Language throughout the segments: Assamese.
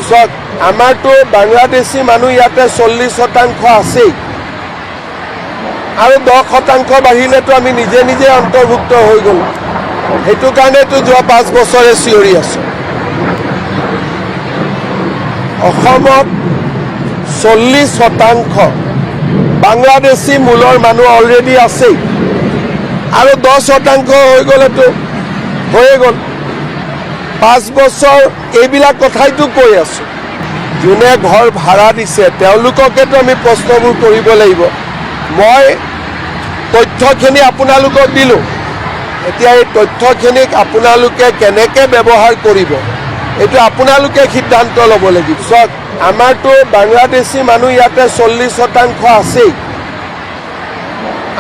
চাওক আমাৰতো বাংলাদেশী মানুহ ইয়াতে 40% আছেই আৰু 10% বাঢ়িলেতো আমি নিজে নিজে অন্তৰ্ভুক্ত হৈ গ'লো। সেইটো কাৰণেতো যোৱা 5 বছৰে চিঞৰি আছোঁ। অসমত 40% বাংলাদেশী মূলৰ মানুহ অলৰেডি আছেই আৰু 10% হৈ গ'লেতো হৈয়ে গ'ল। 5 বছৰ এইবিলাক কথাইতো কৈ আছোঁ। যোনে ঘৰ ভাড়া দিছে তেওঁলোককেতো আমি প্ৰশ্নবোৰ কৰিব লাগিব। মই তথ্যখিনি আপোনালোকক দিলোঁ, এতিয়া এই তথ্যখিনিক আপোনালোকে কেনেকৈ ব্যৱহাৰ কৰিব এইটো আপোনালোকে সিদ্ধান্ত ল'ব লাগিব। চাওক আমাৰতো বাংলাদেশী মানুহ ইয়াতে 40% আছেই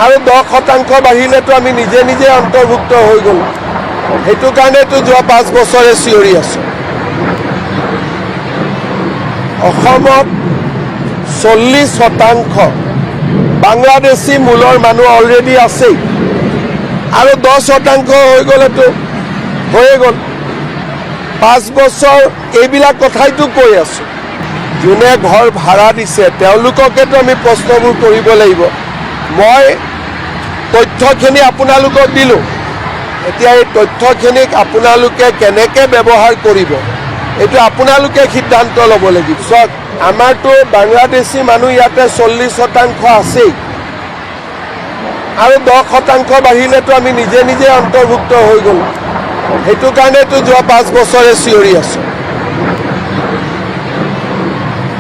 আৰু 10% বাঢ়িলেতো আমি নিজে নিজে অন্তৰ্ভুক্ত হৈ গ'লো। সেইটো কাৰণেতো যোৱা 5 বছৰে চিঞৰি আছোঁ। অসমত 40% বাংলাদেশী মূলৰ মানুহ অলৰেডি আছেই আৰু 10% হৈ গ'লেতো হৈয়ে গ'ল। 5 বছৰ এইবিলাক কথাইতো কৈ আছোঁ। যোনে ঘৰ ভাড়া দিছে তেওঁলোককেতো আমি প্ৰশ্নবোৰ কৰিব লাগিব। মই তথ্যখিনি আপোনালোকক দিলোঁ, এতিয়া এই তথ্যখিনিক আপোনালোকে কেনেকৈ ব্যৱহাৰ কৰিব এইটো আপোনালোকে সিদ্ধান্ত ল'ব লাগিব। চাওক আমাৰতো বাংলাদেশী মানুহ ইয়াতে 40% আছেই আৰু 10% বাঢ়িলেতো আমি নিজে নিজে অন্তৰ্ভুক্ত হৈ গ'লো। সেইটো কাৰণেতো যোৱা 5 বছৰে চিঞৰি আছোঁ।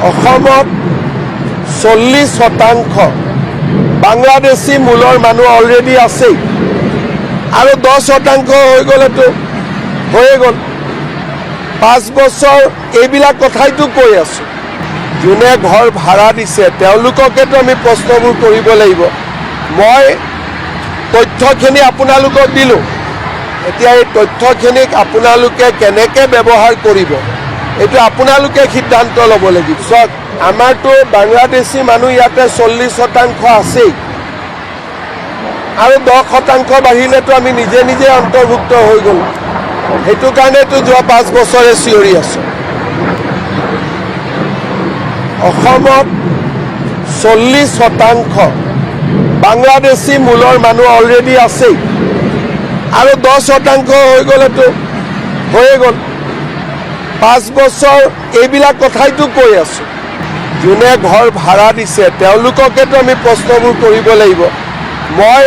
অসমত 40% বাংলাদেশী মূলৰ মানুহ অলৰেডি আছেই আৰু 10% হৈ গ'লেতো হৈয়ে গ'ল। 5 বছৰ এইবিলাক কথাইতো কৈ আছোঁ। যোনে ঘৰ ভাড়া দিছে তেওঁলোককেতো আমি প্ৰশ্নবোৰ কৰিব লাগিব। মই তথ্যখিনি আপোনালোকক দিলোঁ, এতিয়া এই তথ্যখিনিক আপোনালোকে কেনেকৈ ব্যৱহাৰ কৰিব এইটো আপোনালোকে সিদ্ধান্ত ল'ব লাগিব। চাওক আমাৰতো বাংলাদেশী মানুহ ইয়াতে 40% আছেই আৰু 10% বাঢ়িলেতো আমি নিজে নিজে অন্তৰ্ভুক্ত হৈ গ'লো। সেইটো কাৰণেতো যোৱা 5 বছৰে চিঞৰি আছোঁ। অসমত 40% বাংলাদেশী মূলৰ মানুহ অলৰেডি আছেই আৰু 10% হৈ গ'লেতো হৈয়ে গ'ল। 5 বছৰ এইবিলাক কথাইতো কৈ আছোঁ। যোনে ঘৰ ভাড়া দিছে তেওঁলোককেতো আমি প্ৰশ্নবোৰ কৰিব লাগিব। মই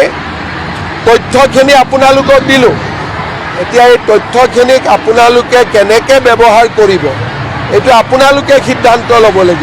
তথ্যখিনি আপোনালোকক দিলোঁ, এতিয়া এই তথ্যখিনিক আপোনালোকে কেনেকৈ ব্যৱহাৰ কৰিব এইটো আপোনালোকে সিদ্ধান্ত ল'ব লাগিব।